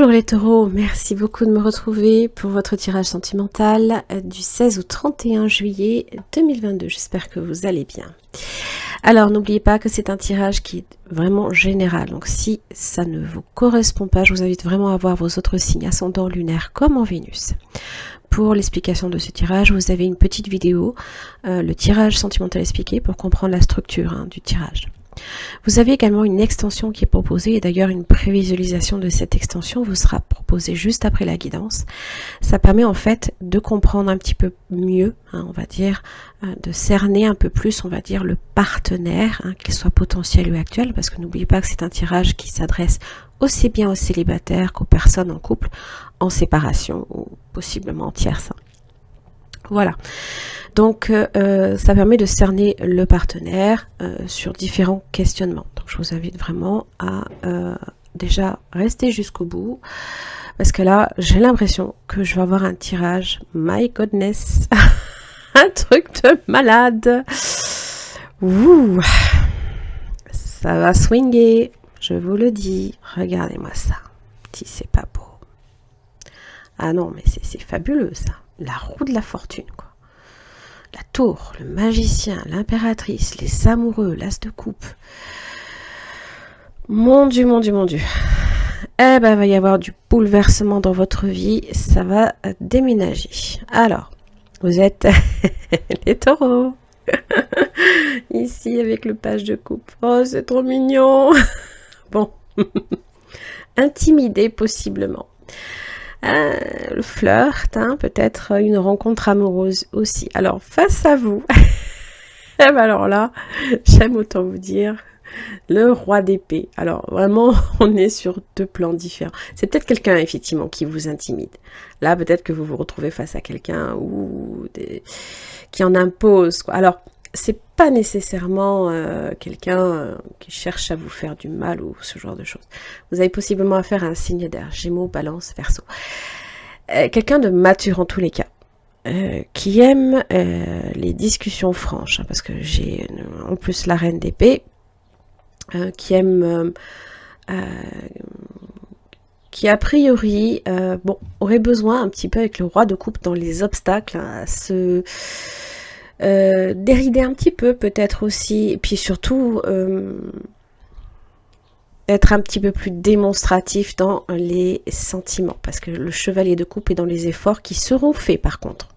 Bonjour les taureaux, merci beaucoup de me retrouver pour votre tirage sentimental du 16 au 31 juillet 2022. J'espère que vous allez bien. Alors n'oubliez pas que c'est un tirage qui est vraiment général. Donc si ça ne vous correspond pas, je vous invite vraiment à voir vos autres signes ascendant lunaire comme en Vénus. Pour l'explication de ce tirage, vous avez une petite vidéo, le tirage sentimental expliqué pour comprendre la structure du tirage. Vous avez également une extension qui est proposée et d'ailleurs une prévisualisation de cette extension vous sera proposée juste après la guidance. Ça permet en fait de comprendre un petit peu mieux, on va dire, de cerner un peu plus, on va dire, le partenaire, qu'il soit potentiel ou actuel, parce que n'oubliez pas que c'est un tirage qui s'adresse aussi bien aux célibataires qu'aux personnes en couple, en séparation ou possiblement en tierce. Voilà. Donc, ça permet de cerner le partenaire sur différents questionnements. Donc, je vous invite vraiment à déjà rester jusqu'au bout. Parce que là, j'ai l'impression que je vais avoir un tirage. My goodness. Un truc de malade. Ouh. Ça va swinguer. Je vous le dis. Regardez-moi ça. Si c'est pas beau. Ah non, mais c'est fabuleux ça. La roue de la fortune, quoi. La tour, le magicien, l'impératrice, les amoureux, l'as de coupe. Mon Dieu, mon Dieu, mon Dieu. Eh ben, il va y avoir du bouleversement dans votre vie. Ça va déménager. Alors, vous êtes les taureaux. Ici, avec le page de coupe. Oh, c'est trop mignon. Bon. Intimidé, possiblement. Le flirt, peut-être une rencontre amoureuse aussi. Alors, face à vous, eh ben alors là, j'aime autant vous dire, le roi d'épée. Alors, vraiment, on est sur deux plans différents. C'est peut-être quelqu'un, effectivement, qui vous intimide. Là, peut-être que vous vous retrouvez face à quelqu'un qui en impose, quoi. Alors, c'est pas nécessairement quelqu'un qui cherche à vous faire du mal ou ce genre de choses. Vous avez possiblement affaire à un signe d'air, Gémeaux, Balance, Verseau. Quelqu'un de mature en tous les cas, qui aime les discussions franches, parce que j'ai en plus la reine d'épée, qui aime, qui a priori, aurait besoin un petit peu avec le roi de coupe dans les obstacles, à se dérider un petit peu peut-être aussi, et puis surtout être un petit peu plus démonstratif dans les sentiments, parce que le chevalier de coupe est dans les efforts qui seront faits par contre.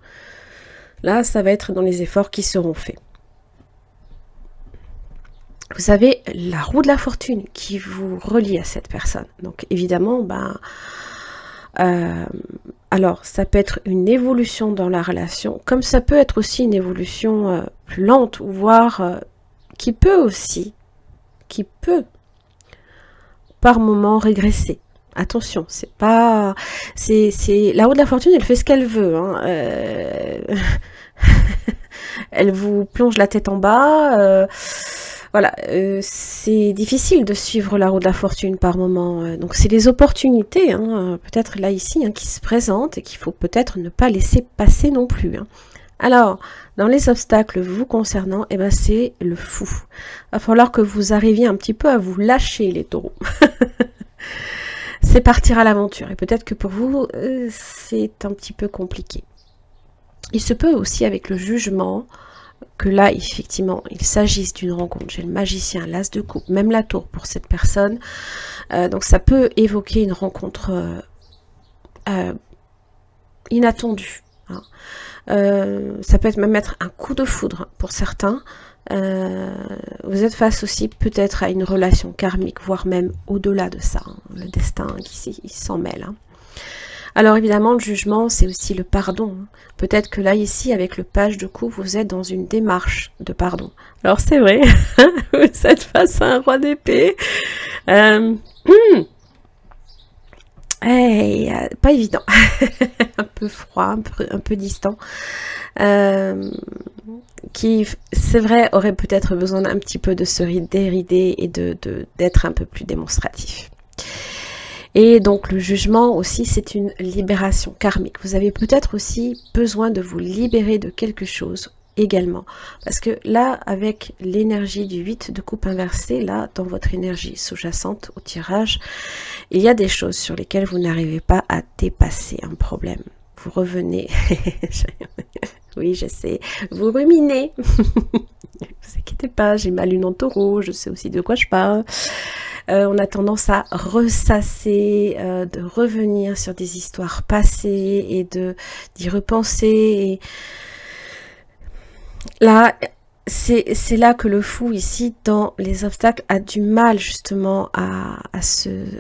Là, ça va être dans les efforts qui seront faits. Vous avez la roue de la fortune qui vous relie à cette personne. Donc évidemment, alors, ça peut être une évolution dans la relation, comme ça peut être aussi une évolution plus lente, ou voire qui peut par moment régresser. Attention, c'est pas... la roue de la fortune, elle fait ce qu'elle veut. Elle vous plonge la tête en bas. Voilà, c'est difficile de suivre la roue de la fortune par moment. Donc c'est des opportunités, peut-être là ici, qui se présentent et qu'il faut peut-être ne pas laisser passer non plus. Alors, dans les obstacles vous concernant, c'est le fou. Il va falloir que vous arriviez un petit peu à vous lâcher les taureaux. C'est partir à l'aventure. Et peut-être que pour vous, c'est un petit peu compliqué. Il se peut aussi avec le jugement que là, effectivement, il s'agisse d'une rencontre. J'ai le magicien, l'as de coupe, même la tour pour cette personne. Donc ça peut évoquer une rencontre inattendue. Ça peut être même être un coup de foudre pour certains. Vous êtes face aussi peut-être à une relation karmique, voire même au-delà de ça. Le destin qui s'en mêle. Alors évidemment, le jugement, c'est aussi le pardon. Peut-être que là, ici, avec le page de coupe, vous êtes dans une démarche de pardon. Alors c'est vrai, vous êtes face à un roi d'épée. Pas évident. Un peu froid, un peu distant. Qui, c'est vrai, aurait peut-être besoin d'un petit peu de se dérider et d'être un peu plus démonstratif. Et donc le jugement aussi, c'est une libération karmique. Vous avez peut-être aussi besoin de vous libérer de quelque chose également. Parce que là, avec l'énergie du 8 de coupe inversée, là, dans votre énergie sous-jacente au tirage, il y a des choses sur lesquelles vous n'arrivez pas à dépasser un problème. Vous revenez, oui, je sais, vous ruminez. Ne vous inquiétez pas, j'ai ma lune en taureau, je sais aussi de quoi je parle. On a tendance à ressasser, de revenir sur des histoires passées et d'y repenser. Et là, c'est là que le fou ici, dans les obstacles, a du mal justement à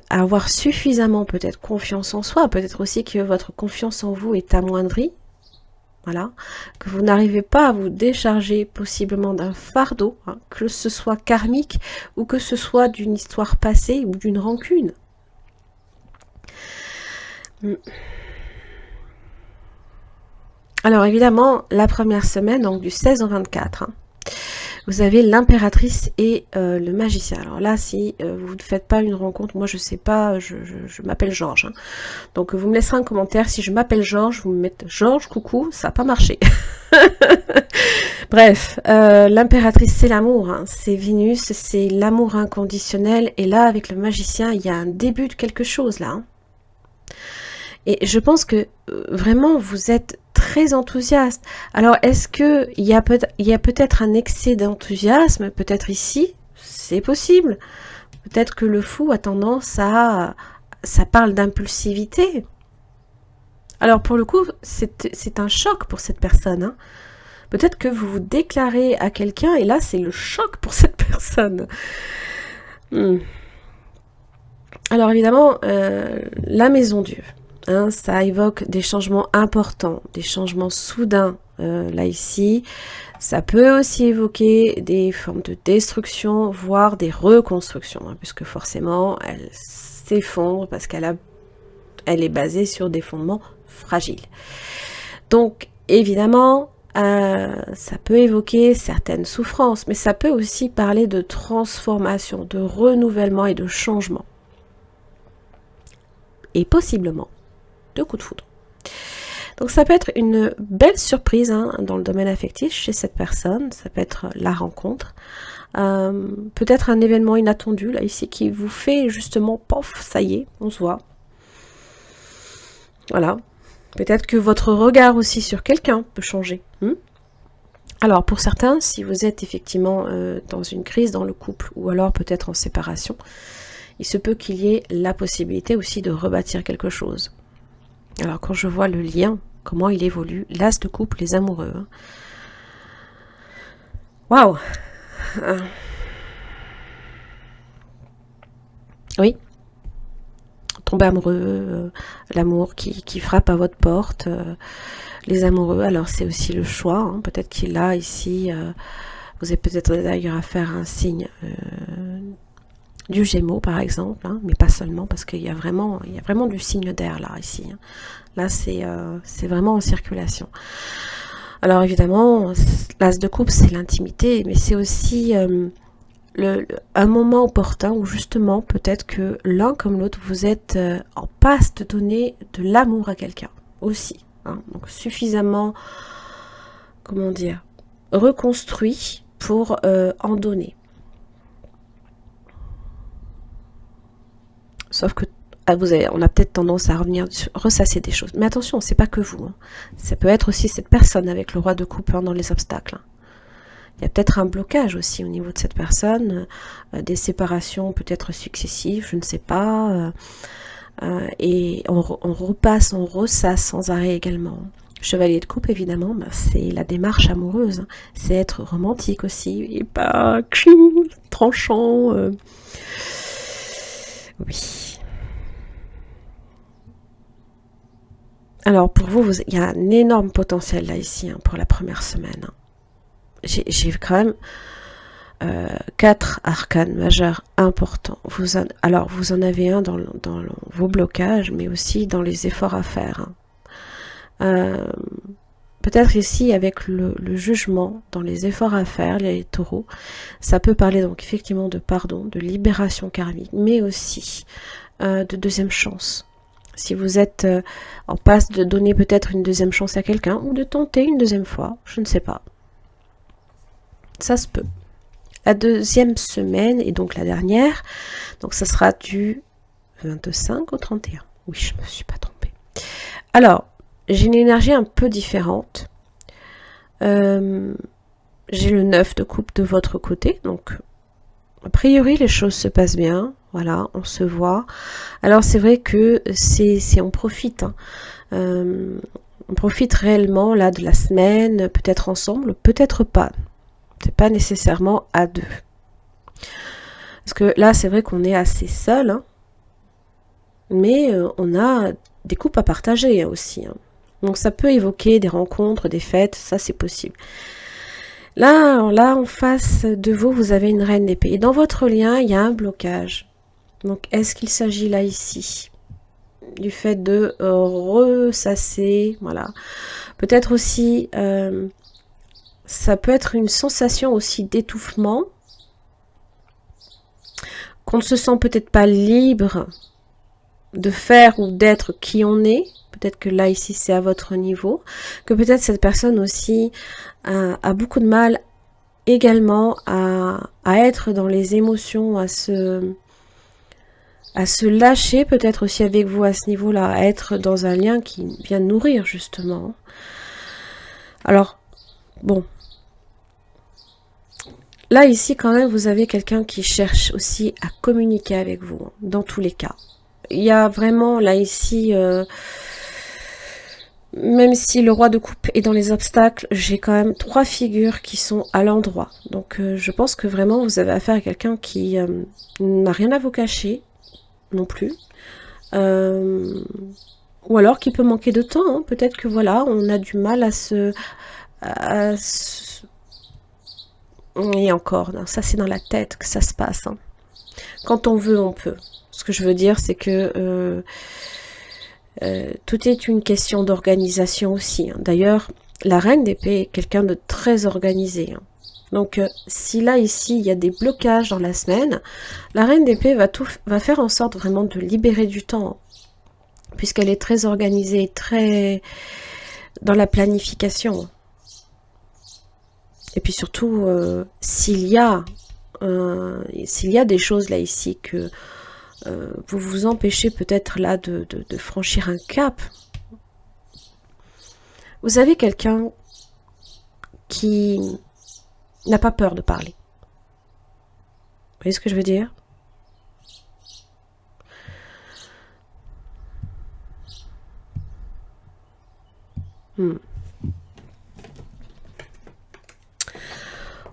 avoir suffisamment peut-être confiance en soi, peut-être aussi que votre confiance en vous est amoindrie. Voilà, que vous n'arrivez pas à vous décharger possiblement d'un fardeau, hein, que ce soit karmique ou que ce soit d'une histoire passée ou d'une rancune. Alors évidemment, la première semaine, donc du 16 au 24, hein, vous avez l'impératrice et le magicien. Alors là, si vous ne faites pas une rencontre, moi je sais pas, je m'appelle Georges. Hein. Donc vous me laisserez un commentaire. Si je m'appelle Georges, vous me mettez Georges, coucou, ça n'a pas marché. Bref, l'impératrice c'est l'amour, hein. C'est Vénus, c'est l'amour inconditionnel. Et là, avec le magicien, il y a un début de quelque chose là. Hein. Et je pense que vraiment vous êtes très enthousiaste. Alors est-ce que il y a peut-être un excès d'enthousiasme, peut-être ici, c'est possible. Peut-être que le fou a tendance à, ça parle d'impulsivité. Alors pour le coup, c'est un choc pour cette personne. Hein. Peut-être que vous vous déclarez à quelqu'un et là c'est le choc pour cette personne. Alors évidemment, la maison Dieu. Hein, ça évoque des changements importants, des changements soudains. Là ici, ça peut aussi évoquer des formes de destruction, voire des reconstructions, hein, puisque forcément, elle s'effondre parce qu'elle est basée sur des fondements fragiles. Donc, évidemment, ça peut évoquer certaines souffrances, mais ça peut aussi parler de transformation, de renouvellement et de changement. Et possiblement, de coups de foudre. Donc ça peut être une belle surprise hein, dans le domaine affectif chez cette personne, ça peut être la rencontre, peut-être un événement inattendu là ici qui vous fait justement, pof, ça y est, on se voit. Voilà, peut-être que votre regard aussi sur quelqu'un peut changer. Alors pour certains, si vous êtes effectivement dans une crise dans le couple ou alors peut-être en séparation, il se peut qu'il y ait la possibilité aussi de rebâtir quelque chose. Alors quand je vois le lien, comment il évolue, l'as de couple, les amoureux. Waouh. Oui. Tomber amoureux, l'amour qui frappe à votre porte, les amoureux, alors c'est aussi le choix. Hein. Peut-être qu'il a ici, vous avez peut-être d'ailleurs à faire un signe du Gémeaux par exemple, hein, mais pas seulement parce qu'il y a vraiment du signe d'air là ici. Hein. Là c'est vraiment en circulation. Alors évidemment, l'as de coupe c'est l'intimité, mais c'est aussi un moment opportun où justement peut-être que l'un comme l'autre vous êtes en passe de donner de l'amour à quelqu'un aussi. Hein, donc suffisamment, comment dire, reconstruit pour en donner. Sauf que on a peut-être tendance à revenir ressasser des choses. Mais attention, c'est pas que vous. Hein. Ça peut être aussi cette personne avec le roi de coupe hein, dans les obstacles. Hein. Il y a peut-être un blocage aussi au niveau de cette personne, des séparations peut-être successives, je ne sais pas. Et on repasse, on ressasse sans arrêt également. Chevalier de coupe, évidemment, ben, c'est la démarche amoureuse. Hein. C'est être romantique aussi, et pas tranchant. Oui. Alors pour vous, il y a un énorme potentiel là ici hein, pour la première semaine. Hein. J'ai quand même 4 arcanes majeurs importants. Alors vous en avez un dans vos blocages, mais aussi dans les efforts à faire. Hein. Peut-être ici avec le jugement, dans les efforts à faire, les taureaux, ça peut parler donc effectivement de pardon, de libération karmique, mais aussi de deuxième chance. Si vous êtes en passe de donner peut-être une deuxième chance à quelqu'un, ou de tenter une deuxième fois, je ne sais pas. Ça se peut. La deuxième semaine, et donc la dernière, donc ça sera du 25 au 31. Oui, je me suis pas trompée. Alors, j'ai une énergie un peu différente. J'ai le 9 de coupe de votre côté, donc a priori les choses se passent bien. Voilà, on se voit. Alors c'est vrai que on profite. Hein. On profite réellement là de la semaine, peut-être ensemble, peut-être pas. C'est pas nécessairement à deux. Parce que là, c'est vrai qu'on est assez seul, hein, mais on a des coupes à partager aussi. Hein. Donc ça peut évoquer des rencontres, des fêtes, ça c'est possible. Là, en face de vous, vous avez une reine d'épée. Et dans votre lien, il y a un blocage. Donc, est-ce qu'il s'agit là, ici, du fait de ressasser, voilà. Peut-être aussi, ça peut être une sensation aussi d'étouffement, qu'on ne se sent peut-être pas libre de faire ou d'être qui on est. Peut-être que là, ici, c'est à votre niveau. Que peut-être cette personne aussi a beaucoup de mal également à être dans les émotions, à se lâcher peut-être aussi avec vous à ce niveau-là, à être dans un lien qui vient nourrir justement. Alors, bon. Là, ici, quand même, vous avez quelqu'un qui cherche aussi à communiquer avec vous, hein, dans tous les cas. Il y a vraiment, là, ici, même si le roi de coupe est dans les obstacles, j'ai quand même 3 figures qui sont à l'endroit. Donc, je pense que vraiment, vous avez affaire à quelqu'un qui n'a rien à vous cacher, non plus. Ou alors qui peut manquer de temps. Hein. Peut-être que voilà, on a du mal à se... Et encore, non, ça c'est dans la tête que ça se passe. Hein. Quand on veut, on peut. Ce que je veux dire, c'est que tout est une question d'organisation aussi. Hein. D'ailleurs, la reine d'épée est quelqu'un de très organisé. Hein. Donc, si là, ici, il y a des blocages dans la semaine, la reine d'épée va faire en sorte vraiment de libérer du temps. Puisqu'elle est très organisée, très dans la planification. Et puis surtout, s'il y a des choses là, ici, que vous vous empêchez peut-être là de franchir un cap, vous avez quelqu'un qui n'a pas peur de parler. Vous voyez ce que je veux dire ?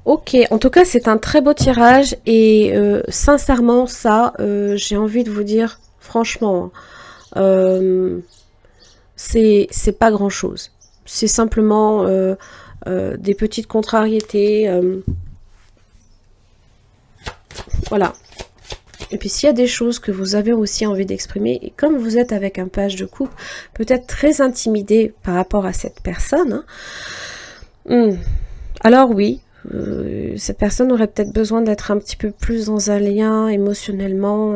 Ok, en tout cas c'est un très beau tirage et sincèrement ça, j'ai envie de vous dire franchement, c'est pas grand chose. C'est simplement des petites contrariétés, voilà. Et puis s'il y a des choses que vous avez aussi envie d'exprimer, et comme vous êtes avec un page de coupe, peut-être très intimidé par rapport à cette personne, hein, alors oui, cette personne aurait peut-être besoin d'être un petit peu plus dans un lien émotionnellement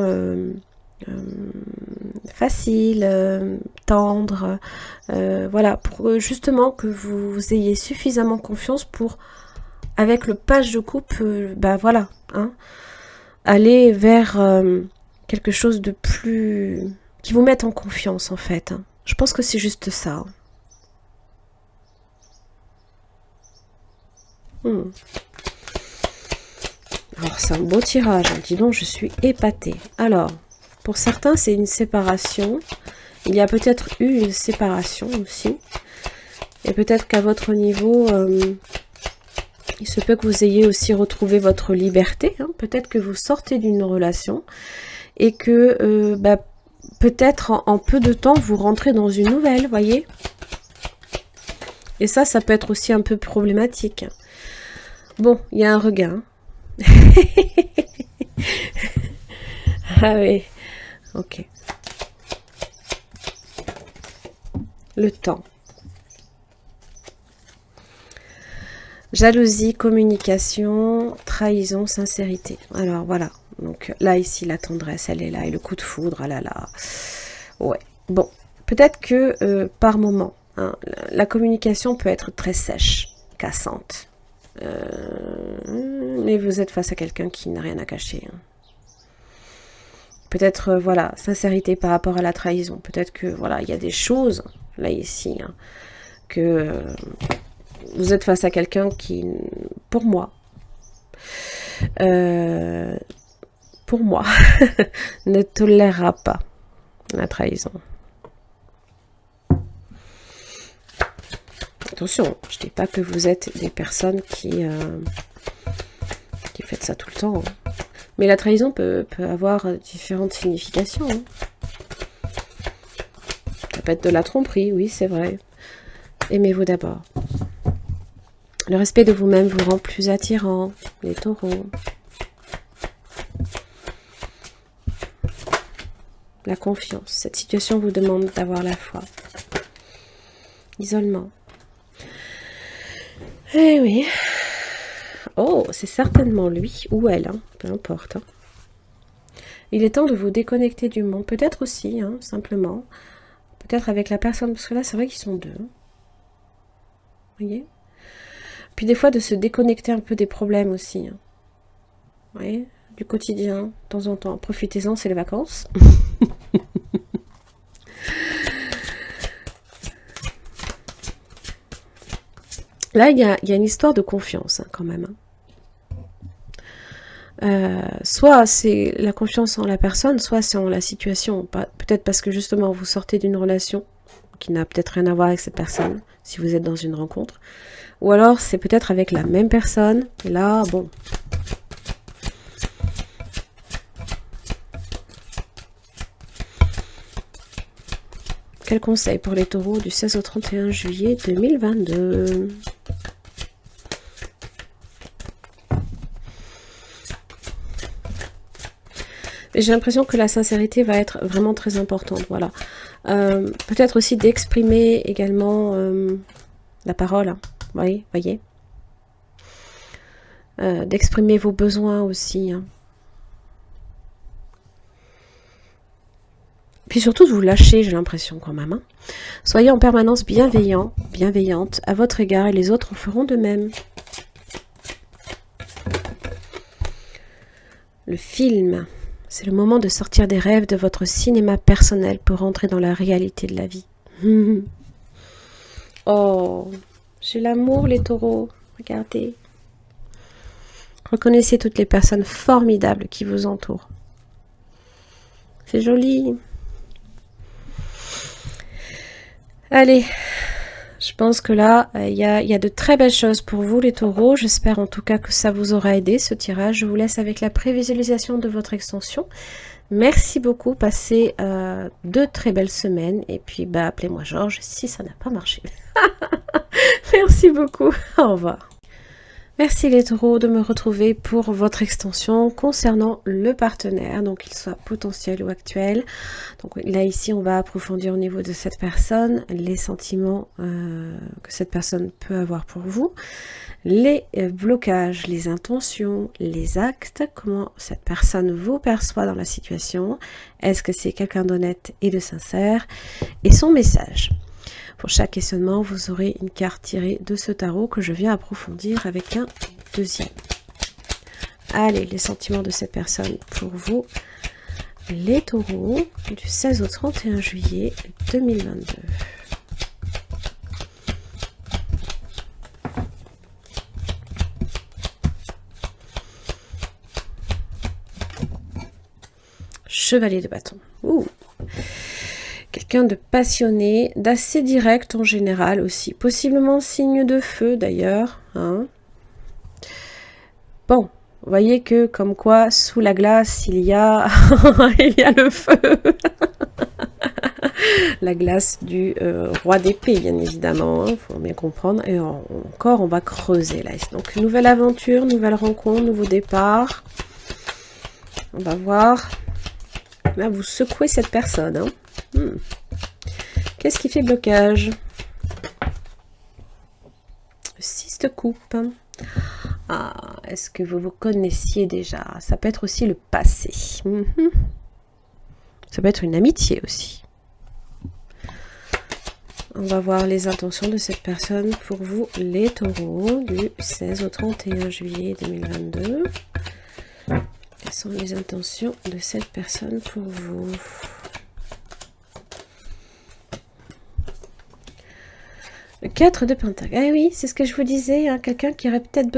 facile, tendre, voilà, pour justement que vous ayez suffisamment confiance pour, avec le page de coupe, ben voilà, hein, aller vers quelque chose de plus... qui vous mette en confiance en fait. Hein. Je pense que c'est juste ça. Alors c'est un beau tirage, hein. Dis donc je suis épatée. Alors, pour certains c'est une séparation. Il y a peut-être eu une séparation aussi. Et peut-être qu'à votre niveau, il se peut que vous ayez aussi retrouvé votre liberté. Hein. Peut-être que vous sortez d'une relation et que peut-être en peu de temps vous rentrez dans une nouvelle, voyez. Et ça peut être aussi un peu problématique. Bon, il y a un regain. Ah oui, ok. Le temps. Jalousie, communication, trahison, sincérité. Alors voilà. Donc là, ici, la tendresse, elle est là. Et le coup de foudre, ah là là. Ouais. Bon, peut-être que par moment, hein, la communication peut être très sèche, cassante. Mais vous êtes face à quelqu'un qui n'a rien à cacher. Hein. Peut-être, voilà, sincérité par rapport à la trahison. Peut-être que, voilà, il y a des choses, là, ici, hein, que vous êtes face à quelqu'un qui, pour moi, ne tolérera pas la trahison. Attention, je ne dis pas que vous êtes des personnes qui faites ça tout le temps. Hein. Mais la trahison peut avoir différentes significations. Hein. Ça peut être de la tromperie, oui, c'est vrai. Aimez-vous d'abord. Le respect de vous-même vous rend plus attirant, les taureaux. La confiance. Cette situation vous demande d'avoir la foi. Isolement. Eh oui. Oh, c'est certainement lui ou elle, hein, peu importe. Hein. Il est temps de vous déconnecter du monde. Peut-être aussi, hein, simplement. Peut-être avec la personne, parce que là, c'est vrai qu'ils sont deux. Vous voyez? Puis des fois, de se déconnecter un peu des problèmes aussi. Hein. Vous voyez? Du quotidien, de temps en temps. Profitez-en, c'est les vacances. Là, il y a une histoire de confiance, hein, quand même. Hein. Soit c'est la confiance en la personne, soit c'est en la situation. Peut-être parce que justement, vous sortez d'une relation qui n'a peut-être rien à voir avec cette personne, si vous êtes dans une rencontre. Ou alors, c'est peut-être avec la même personne. Et là, bon... Quel conseil pour les taureaux du 16 au 31 juillet 2022? J'ai l'impression que la sincérité va être vraiment très importante. Voilà. Peut-être aussi d'exprimer également la parole. Hein, voyez. D'exprimer vos besoins aussi. Hein. Puis surtout de vous lâcher, j'ai l'impression quand même. Hein. Soyez en permanence bienveillante à votre égard et les autres feront de même. Le film, c'est le moment de sortir des rêves de votre cinéma personnel pour entrer dans la réalité de la vie. Oh, j'ai l'amour les taureaux, regardez. Reconnaissez toutes les personnes formidables qui vous entourent. C'est joli. Allez, je pense que là, il y a de très belles choses pour vous les taureaux. J'espère en tout cas que ça vous aura aidé ce tirage. Je vous laisse avec la prévisualisation de votre extension. Merci beaucoup, passez de très belles semaines. Et puis, appelez-moi Georges si ça n'a pas marché. Merci beaucoup, au revoir. Merci les taureaux de me retrouver pour votre extension concernant le partenaire, donc qu'il soit potentiel ou actuel. Donc là ici on va approfondir au niveau de cette personne, les sentiments que cette personne peut avoir pour vous, les blocages, les intentions, les actes, comment cette personne vous perçoit dans la situation, est-ce que c'est quelqu'un d'honnête et de sincère, et son message. Pour chaque questionnement, vous aurez une carte tirée de ce tarot que je viens approfondir avec un deuxième. Allez, les sentiments de cette personne pour vous, les taureaux, du 16 au 31 juillet 2022. Chevalier de bâton. Ouh. Quelqu'un de passionné, d'assez direct en général aussi. Possiblement signe de feu d'ailleurs. Hein. Bon, vous voyez que comme quoi sous la glace il y a, il y a le feu. La glace du roi d'épée bien évidemment. Il faut bien comprendre. Et encore on va creuser là. Donc nouvelle aventure, nouvelle rencontre, nouveau départ. On va voir. Là vous secouez cette personne. Hein. Qu'est-ce qui fait blocage? 6 de coupe. Ah, est-ce que vous vous connaissiez déjà? Ça peut être aussi le passé. Ça peut être une amitié aussi. On va voir les intentions de cette personne pour vous, les taureaux, du 16 au 31 juillet 2022. Quelles sont les intentions de cette personne pour vous? Le 4 de Pentacle. Ah oui, c'est ce que je vous disais, hein, quelqu'un qui aurait peut-être